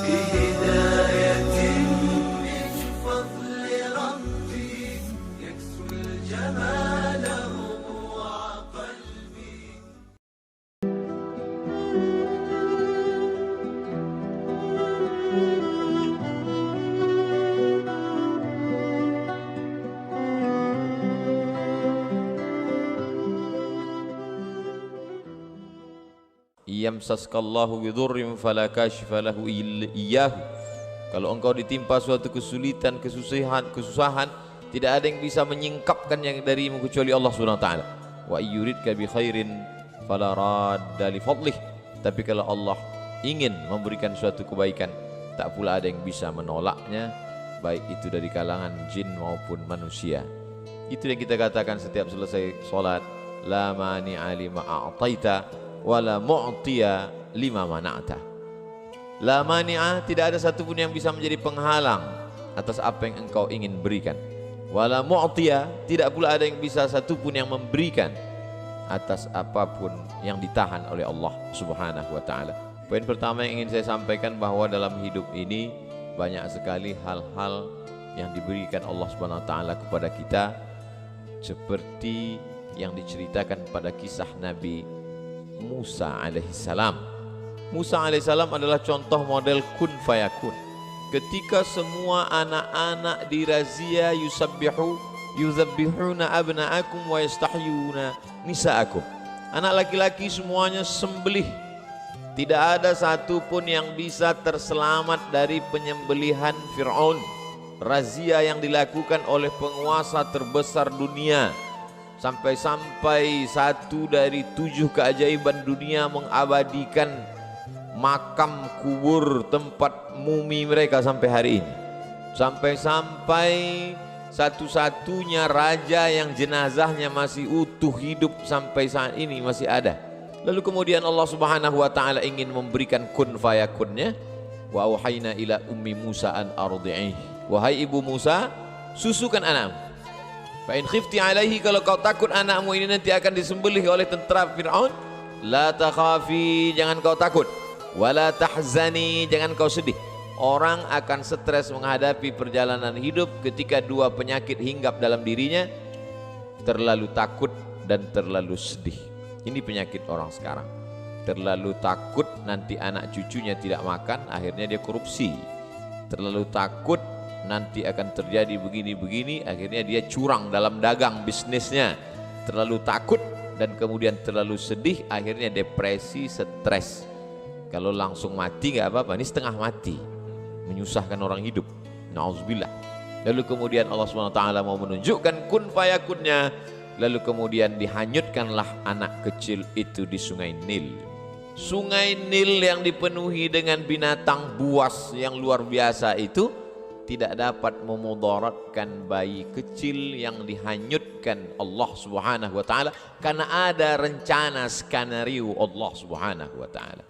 بهداية من فضل ربي يكسو الجمال ربوع قلبي. Yamsaskallahu bidurrim fala kashifa lahu iyyahu. Kalau engkau ditimpa suatu kesulitan, kesusahan, tidak ada yang bisa menyingkapkan yang darimu kecuali Allah Subhanahu wa taala. Wa yuridka bi khairin fala radda li fadlih. Tapi kalau Allah ingin memberikan suatu kebaikan, tak pula ada yang bisa menolaknya, baik itu dari kalangan jin maupun manusia. Itu yang kita katakan setiap selesai salat, la mani'a lima a'taita wala mu'tiya lima mana'ta. La mani'a, tidak ada satupun yang bisa menjadi penghalang atas apa yang engkau ingin berikan. Wala mu'tiya, tidak pula ada yang bisa satupun yang memberikan atas apapun yang ditahan oleh Allah Subhanahu wa ta'ala. Poin pertama yang ingin saya sampaikan bahwa dalam hidup ini banyak sekali hal-hal yang diberikan Allah Subhanahu wa ta'ala kepada kita, seperti yang diceritakan pada kisah Nabi Musa alaihissalam. Musa alaihissalam adalah contoh model kun fayakun. Ketika semua anak-anak dirazia yuzabbihuna abna'akum wa yastahyuna nisa'akum. Anak laki-laki semuanya sembelih. Tidak ada satu pun yang bisa terselamat dari penyembelihan Fir'aun. Razia yang dilakukan oleh penguasa terbesar dunia. Sampai-sampai satu dari 7 keajaiban dunia mengabadikan makam kubur tempat mumi mereka sampai hari ini. Sampai-sampai satu-satunya raja yang jenazahnya masih utuh hidup sampai saat ini masih ada. Lalu kemudian Allah Subhanahu wa taala ingin memberikan kun fayakunnya. Wa auhayna ila ummi Musa an ardi'ih. Wahai ibu Musa, susukan anakmu. Fa in khifti alaihi, kalau kau takut anakmu ini nanti akan disembelih oleh tentara Fir'aun, la takhafi, jangan kau takut, wala tahzani, jangan kau sedih. Orang akan stres menghadapi perjalanan hidup ketika 2 penyakit hinggap dalam dirinya, terlalu takut dan terlalu sedih. Ini penyakit orang sekarang. Terlalu takut nanti anak cucunya tidak makan, akhirnya dia korupsi. Terlalu takut nanti akan terjadi begini-begini, akhirnya dia curang dalam dagang bisnisnya. Terlalu takut dan kemudian terlalu sedih, akhirnya depresi, stres. Kalau langsung mati nggak apa-apa, ini setengah mati, menyusahkan orang hidup. Na'udzubillah. Lalu kemudian Allah SWT mau menunjukkan kun fayakunnya. Lalu kemudian dihanyutkanlah anak kecil itu di sungai Nil. Sungai Nil yang dipenuhi dengan binatang buas yang luar biasa itu tidak dapat memudaratkan bayi kecil yang dihanyutkan Allah Subhanahu wa taala, karena ada rencana skenario Allah Subhanahu wa taala.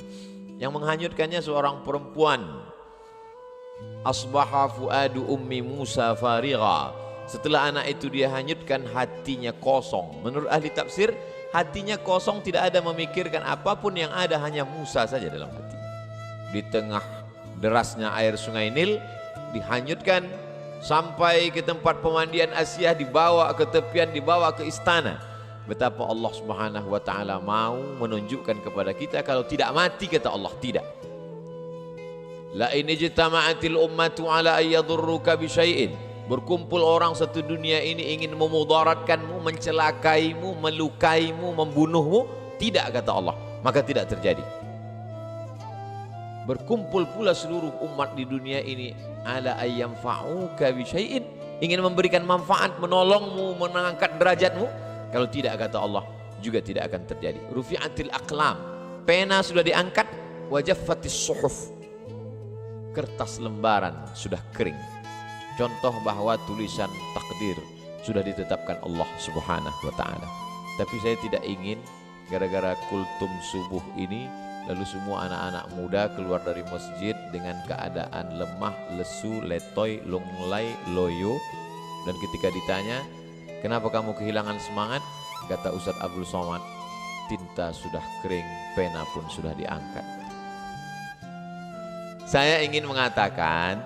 Yang menghanyutkannya seorang perempuan. Asbaha fuadu ummi Musa farigha. Setelah anak itu dia hanyutkan, hatinya kosong. Menurut ahli tafsir, hatinya kosong, tidak ada memikirkan apapun, yang ada hanya Musa saja dalam hati. Di tengah derasnya air sungai Nil, dihanyutkan sampai ke tempat pemandian Asyah, dibawa ke tepian, dibawa ke istana. Betapa Allah Subhanahu wa taala mau menunjukkan kepada kita kalau tidak mati, kata Allah, tidak. La in ijtama'atil ummatu ala ayyadurruka bi syai'in. Berkumpul orang satu dunia ini ingin memudaratkanmu, mencelakaimu, melukaimu, membunuhmu, tidak, kata Allah, maka tidak terjadi. Berkumpul pula seluruh umat di dunia ini ala ayyamfa'uka bi syai'in, ingin memberikan manfaat, menolongmu, mengangkat derajatmu, kalau tidak, kata Allah, juga tidak akan terjadi. Rufi'atil aqlam, pena sudah diangkat, wajaffatis suhuf, kertas lembaran sudah kering. Contoh bahwa tulisan takdir sudah ditetapkan Allah Subhanahu wa taala. Tapi saya tidak ingin gara-gara kultum subuh ini lalu semua anak-anak muda keluar dari masjid dengan keadaan lemah, lesu, letoy, lunglai, loyo. Dan ketika ditanya, kenapa kamu kehilangan semangat? Kata Ustadz Abdul Somad, tinta sudah kering, pena pun sudah diangkat. Saya ingin mengatakan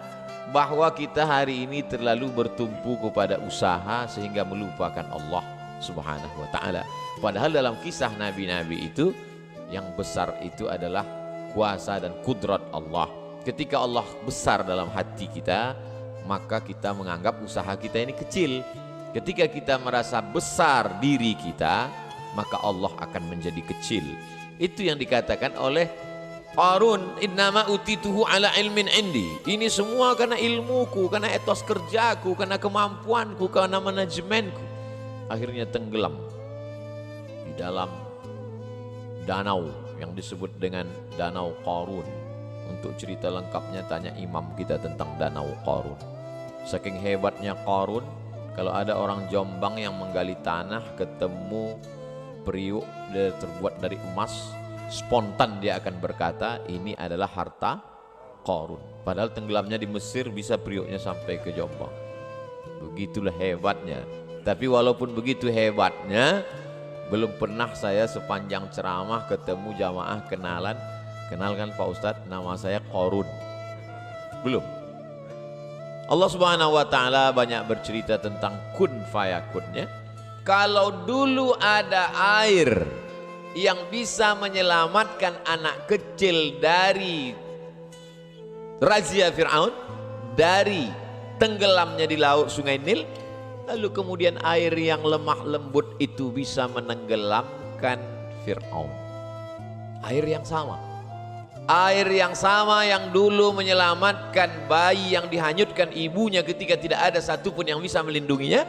bahwa kita hari ini terlalu bertumpu kepada usaha sehingga melupakan Allah Subhanahu wa ta'ala. Padahal dalam kisah nabi-nabi itu yang besar itu adalah kuasa dan kudrat Allah. Ketika Allah besar dalam hati kita, maka kita menganggap usaha kita ini kecil. Ketika kita merasa besar diri kita, maka Allah akan menjadi kecil. Itu yang dikatakan oleh Qarun, innama utituhu ala ilmin indi. Ini semua karena ilmuku, karena etos kerjaku, karena kemampuanku, karena manajemenku. Akhirnya tenggelam di dalam danau yang disebut dengan Danau Qarun. Untuk cerita lengkapnya tanya imam kita tentang Danau Qarun. Saking hebatnya Qarun, kalau ada orang Jombang yang menggali tanah ketemu periuk terbuat dari emas, spontan dia akan berkata ini adalah harta Qarun. Padahal tenggelamnya di Mesir bisa periuknya sampai ke Jombang. Begitulah hebatnya. Tapi walaupun begitu hebatnya, belum pernah saya sepanjang ceramah ketemu jamaah kenalkan Pak Ustadz, nama saya Qarun. Belum. Allah Subhanahu wa ta'ala banyak bercerita tentang kun fayakunnya. Kalau dulu ada air yang bisa menyelamatkan anak kecil dari razia Fir'aun, dari tenggelamnya di laut Sungai Nil, lalu kemudian air yang lemah lembut itu bisa menenggelamkan Fir'aun. Air yang sama. Air yang sama yang dulu menyelamatkan bayi yang dihanyutkan ibunya ketika tidak ada satupun yang bisa melindunginya.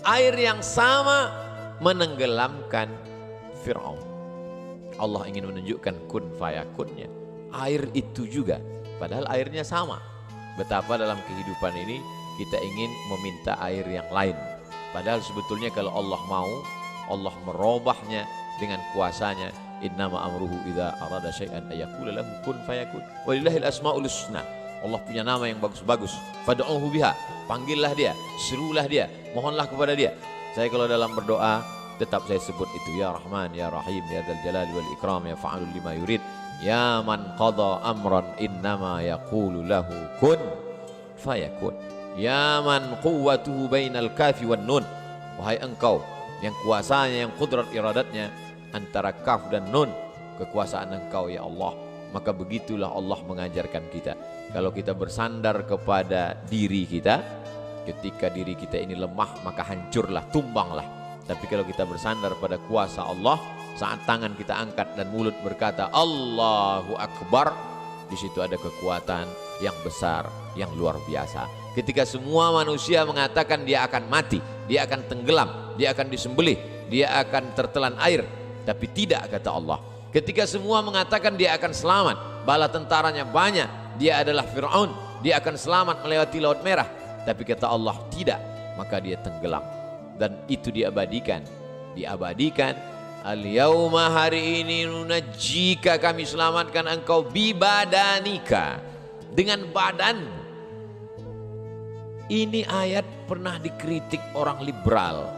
Air yang sama menenggelamkan Fir'aun. Allah ingin menunjukkan kun fayakunnya. Air itu juga, padahal airnya sama. Betapa dalam kehidupan ini kita ingin meminta air yang lain. Padahal sebetulnya kalau Allah mau, Allah merubahnya dengan kuasanya. Innama amruhu idza arada syai'an ayaqula lahu kun fayakun. Walillahil asmaul husna. Allah punya nama yang bagus-bagus. Fad'uhu biha. Panggillah dia, serulah dia, mohonlah kepada dia. Saya kalau dalam berdoa tetap saya sebut itu, ya Rahman, ya Rahim, ya Dzal Jalali wal Ikram, ya Fa'alul lima yurid. Ya man qada amran innama yaqulu lahu kun fayakun. Ya man quwwatuhu bainal kafi wan nun. Wahai engkau yang kuasanya, yang kudrat iradatnya antara kaf dan nun, kekuasaan engkau ya Allah. Maka begitulah Allah mengajarkan kita. Kalau kita bersandar kepada diri kita, ketika diri kita ini lemah maka hancurlah, tumbanglah. Tapi kalau kita bersandar pada kuasa Allah, saat tangan kita angkat dan mulut berkata Allahu Akbar, di situ ada kekuatan yang besar, yang luar biasa. Ketika semua manusia mengatakan dia akan mati, dia akan tenggelam, dia akan disembelih, dia akan tertelan air, tapi tidak, kata Allah. Ketika semua mengatakan dia akan selamat, bala tentaranya banyak, dia adalah Fir'aun, dia akan selamat melewati Laut Merah, tapi kata Allah tidak, maka dia tenggelam. Dan itu diabadikan. Al-yauma, hari ini, nunajjika, kami selamatkan engkau, bibadanika, dengan badanmu. Ini ayat pernah dikritik orang liberal.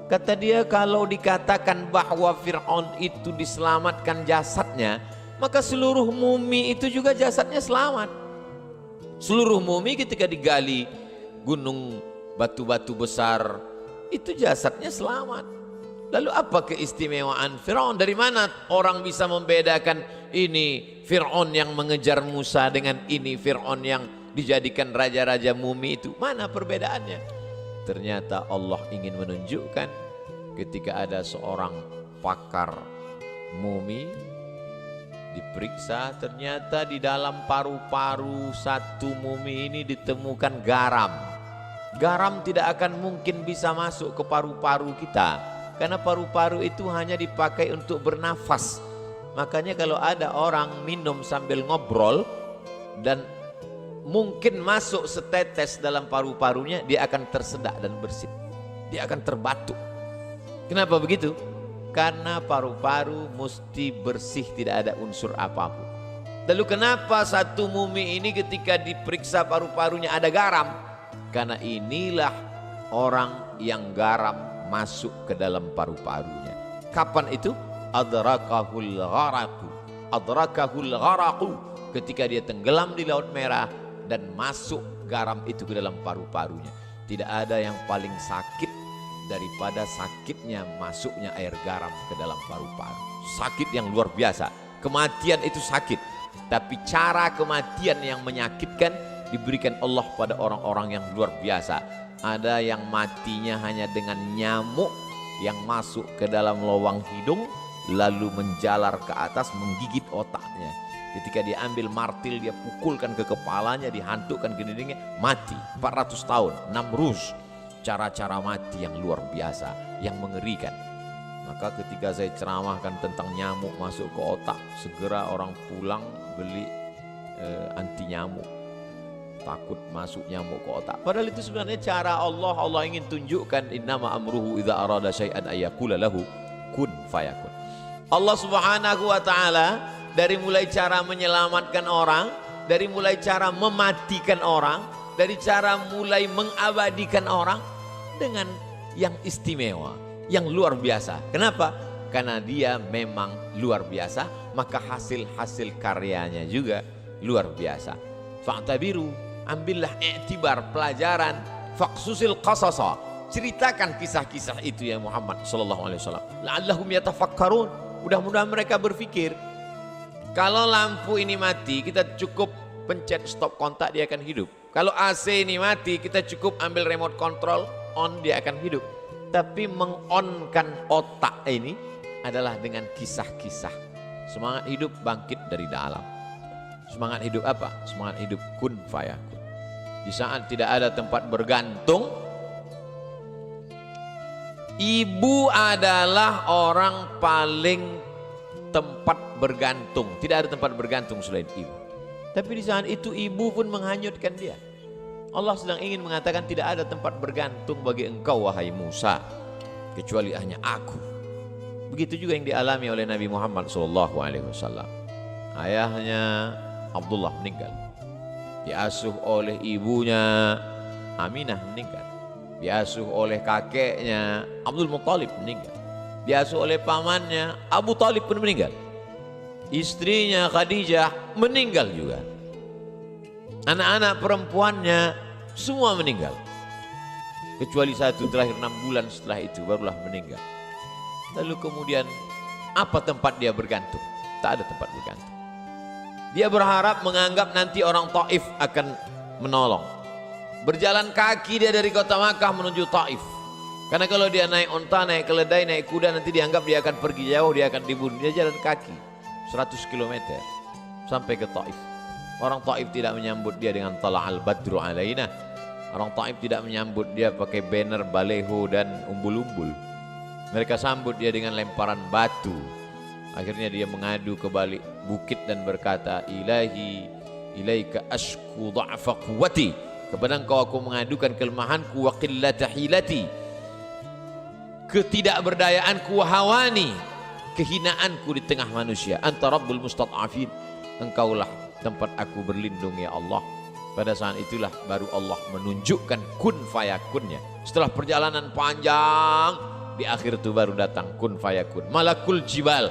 Kata dia, kalau dikatakan bahwa Fir'aun itu diselamatkan jasadnya, maka seluruh mumi itu juga jasadnya selamat. Seluruh mumi ketika digali gunung batu-batu besar, itu jasadnya selamat. Lalu apa keistimewaan Fir'aun? Dari mana orang bisa membedakan ini Fir'aun yang mengejar Musa dengan ini Fir'aun yang dijadikan raja-raja mumi itu? Mana perbedaannya? Ternyata Allah ingin menunjukkan ketika ada seorang pakar mumi diperiksa, ternyata di dalam paru-paru satu mumi ini ditemukan garam. Garam tidak akan mungkin bisa masuk ke paru-paru kita, karena paru-paru itu hanya dipakai untuk bernafas. Makanya kalau ada orang minum sambil ngobrol dan mungkin masuk setetes dalam paru-parunya, dia akan tersedak dan bersih, dia akan terbatuk. Kenapa begitu? Karena paru-paru mesti bersih, tidak ada unsur apapun. Lalu kenapa satu mumi ini ketika diperiksa paru-parunya ada garam? Karena inilah orang yang garam masuk ke dalam paru-parunya. Kapan itu? Adrakahul gharaqu. ketika dia tenggelam di Laut Merah dan masuk garam itu ke dalam paru-parunya. Tidak ada yang paling sakit daripada sakitnya masuknya air garam ke dalam paru-paru. Sakit yang luar biasa. Kematian itu sakit, tapi cara kematian yang menyakitkan diberikan Allah pada orang-orang yang luar biasa. Ada yang matinya hanya dengan nyamuk yang masuk ke dalam lubang hidung lalu menjalar ke atas menggigit otaknya. Ketika dia ambil martil, dia pukulkan ke kepalanya, dihantukkan ke dindingnya, mati 400 tahun. Namrus, cara-cara mati yang luar biasa, yang mengerikan. Maka ketika saya ceramahkan tentang nyamuk masuk ke otak, segera orang pulang beli anti nyamuk, takut masuk nyamuk ke otak. Padahal itu sebenarnya cara Allah. Allah ingin tunjukkan innama amruhu idza arada syai'an ayyaqula lahu kun fayakun. Allah Subhanahu wa taala dari mulai cara menyelamatkan orang, dari mulai cara mematikan orang, dari cara mulai mengabadikan orang dengan yang istimewa, yang luar biasa. Kenapa? Karena dia memang luar biasa, maka hasil-hasil karyanya juga luar biasa. Fa'tabiru, ambillah i'tibar, pelajaran, faqsusil qasasa, ceritakan kisah-kisah itu ya Muhammad sallallahu alaihi wasallam. La'allahum yatafakkarun, mudah-mudahan mereka berpikir. Kalau lampu ini mati, kita cukup pencet stop kontak, dia akan hidup. Kalau AC ini mati, kita cukup ambil remote control, on, dia akan hidup. Tapi mengonkan otak ini adalah dengan kisah-kisah. Semangat hidup bangkit dari dalam. Semangat hidup apa? Semangat hidup kun fayakun. Di saat tidak ada tempat bergantung, ibu adalah orang paling tempat bergantung. Tidak ada tempat bergantung selain ibu. Tapi di saat itu ibu pun menghanyutkan dia. Allah sedang ingin mengatakan tidak ada tempat bergantung bagi engkau wahai Musa kecuali hanya aku. Begitu juga yang dialami oleh Nabi Muhammad SAW. Ayahnya Abdullah meninggal, diasuh oleh ibunya Aminah meninggal, diasuh oleh kakeknya Abdul Muttalib meninggal, diasuh oleh pamannya Abu Talib pun meninggal, istrinya Khadijah meninggal juga, anak-anak perempuannya semua meninggal, kecuali satu terakhir 6 bulan setelah itu barulah meninggal. Lalu kemudian apa tempat dia bergantung? Tak ada tempat bergantung. Dia berharap, menganggap nanti orang Taif akan menolong. Berjalan kaki dia dari kota Makkah menuju Taif. Karena kalau dia naik onta, naik keledai, naik kuda, nanti dianggap dia akan pergi jauh, dia akan dibunuh. Dia jalan kaki 100 km sampai ke Taif. Orang Taif tidak menyambut dia dengan tala'al badru alaina. Orang Taif tidak menyambut dia pakai banner, baleho dan umbul-umbul. Mereka sambut dia dengan lemparan batu. Akhirnya dia mengadu ke balik bukit dan berkata, Ilahi, ilaika ashku dha'fa quwwati. Kepada engkau aku mengadukan kelemahanku wa qillata hilati. Ketidakberdayaanku wa hawani. Kehinaanku di tengah manusia. Anta rabbul mustad'afin. Engkaulah tempat aku berlindung ya Allah. Pada saat itulah baru Allah menunjukkan kun fayakunnya. Setelah perjalanan panjang, di akhir itu baru datang kun fayakun. Malakul jibal,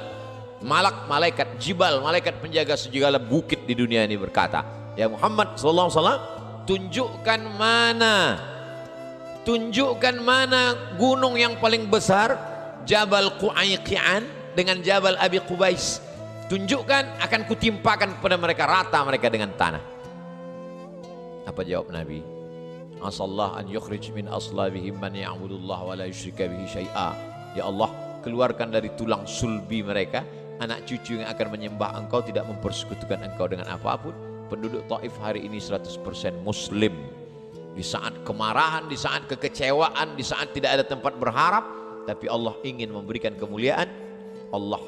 malaikat jibal, malaikat penjaga segala bukit di dunia ini berkata, ya Muhammad sallallahu alaihi wasallam, tunjukkan mana gunung yang paling besar, Jabal Qu'ayqi'an dengan Jabal Abi Qubais. Tunjukkan, akan kutimpakan kepada mereka, rata mereka dengan tanah. Apa jawab Nabi? Asallah an yukhrij min aslabihim man ya'budullah wa la yusyrika bihi syai'a. Ya Allah, keluarkan dari tulang sulbi mereka anak cucu yang akan menyembah engkau, tidak mempersekutukan engkau dengan apapun. Penduduk Taif hari ini 100% muslim. Di saat kemarahan, di saat kekecewaan, di saat tidak ada tempat berharap, tapi Allah ingin memberikan kemuliaan, Allah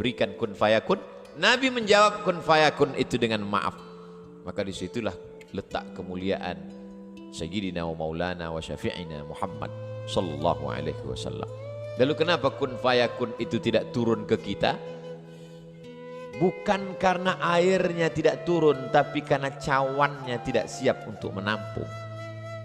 berikan kun fayakun. Nabi menjawab kun fayakun itu dengan maaf. Maka disitulah letak kemuliaan Sayyidina wa maulana wa syafi'ina Muhammad sallallahu alaihi wasallam. Lalu kenapa kun fayakun itu tidak turun ke kita? Bukan karena airnya tidak turun, tapi karena cawannya tidak siap untuk menampung.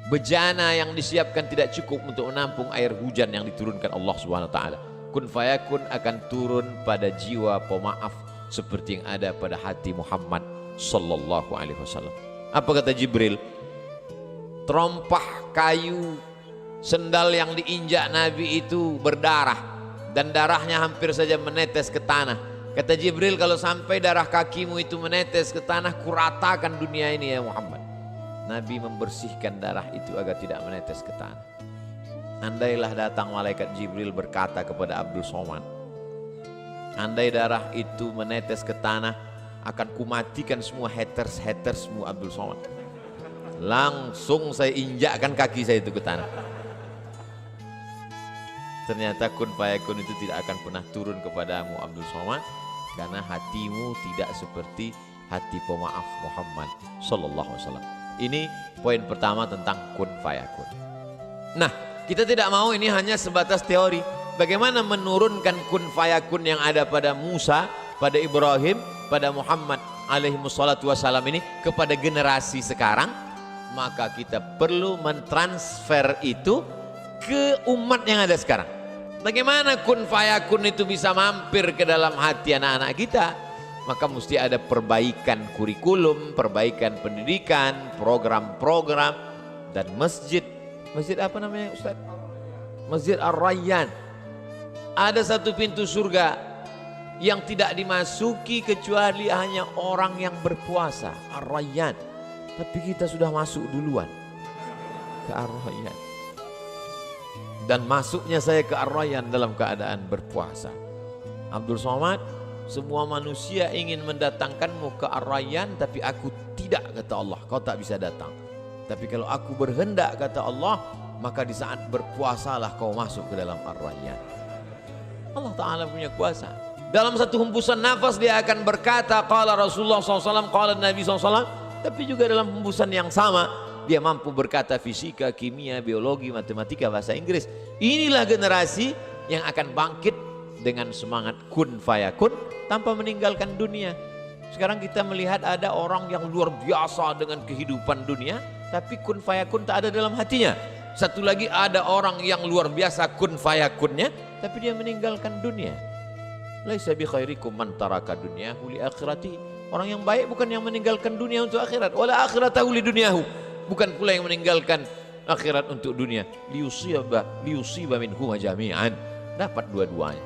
Bejana yang disiapkan tidak cukup untuk menampung air hujan yang diturunkan Allah Subhanahu wa taala. Kun fayakun akan turun pada jiwa pemaaf seperti yang ada pada hati Muhammad sallallahu alaihi wasallam. Apa kata Jibril? Terompah kayu sendal yang diinjak Nabi itu berdarah dan darahnya hampir saja menetes ke tanah. Kata Jibril, kalau sampai darah kakimu itu menetes ke tanah, kuratakan dunia ini ya Muhammad. Nabi membersihkan darah itu agar tidak menetes ke tanah. Andailah datang malaikat Jibril berkata kepada Abdul Somad, andai darah itu menetes ke tanah, akan kumatikan semua hatersmu Abdul Somad. Langsung saya injakkan kaki saya itu ke tanah. Ternyata kun fayakun itu tidak akan pernah turun kepadamu Abdul Somad, karena hatimu tidak seperti hati pemaaf Muhammad sallallahu alaihi wasallam. Ini poin pertama tentang kun fayakun. Nah, kita tidak mau ini hanya sebatas teori. Bagaimana menurunkan kun fayakun yang ada pada Musa, pada Ibrahim, pada Muhammad alaihi wassalatu wassalam ini kepada generasi sekarang? Maka kita perlu mentransfer itu ke umat yang ada sekarang. Bagaimana kun fayakun itu bisa mampir ke dalam hati anak-anak kita? Maka mesti ada perbaikan kurikulum, perbaikan pendidikan, program-program, dan masjid. Masjid apa namanya Ustaz? Masjid Ar-Rayyan. Ada satu pintu surga yang tidak dimasuki kecuali hanya orang yang berpuasa, Ar-Rayyan. Tapi kita sudah masuk duluan ke Ar-Rayyan. Dan masuknya saya ke Ar-Rayyan dalam keadaan berpuasa. Abdul Somad, semua manusia ingin mendatangkanmu ke Ar-Rayyan, tapi aku tidak, kata Allah, kau tak bisa datang. Tapi kalau aku berhendak, kata Allah, maka di saat berpuasalah kau masuk ke dalam Ar-Rayyan. Allah Ta'ala punya kuasa. Dalam satu hembusan nafas dia akan berkata, qala Rasulullah SAW, qala Nabi SAW. Tapi juga dalam hembusan yang sama, dia mampu berkata fisika, kimia, biologi, matematika, bahasa Inggris. Inilah generasi yang akan bangkit dengan semangat kun fayakun tanpa meninggalkan dunia. Sekarang kita melihat ada orang yang luar biasa dengan kehidupan dunia, tapi kun fayakun tak ada dalam hatinya. Satu lagi ada orang yang luar biasa kun fayakunnya, tapi dia meninggalkan dunia. Laisa bi khairikum man taraka dunyahu li akhiratihi. Orang yang baik bukan yang meninggalkan dunia untuk akhirat. Wala akhiratahu li dunyahu. Bukan pula yang meninggalkan akhirat untuk dunia. Liyusiba minhuma jami'an. Dapat dua-duanya.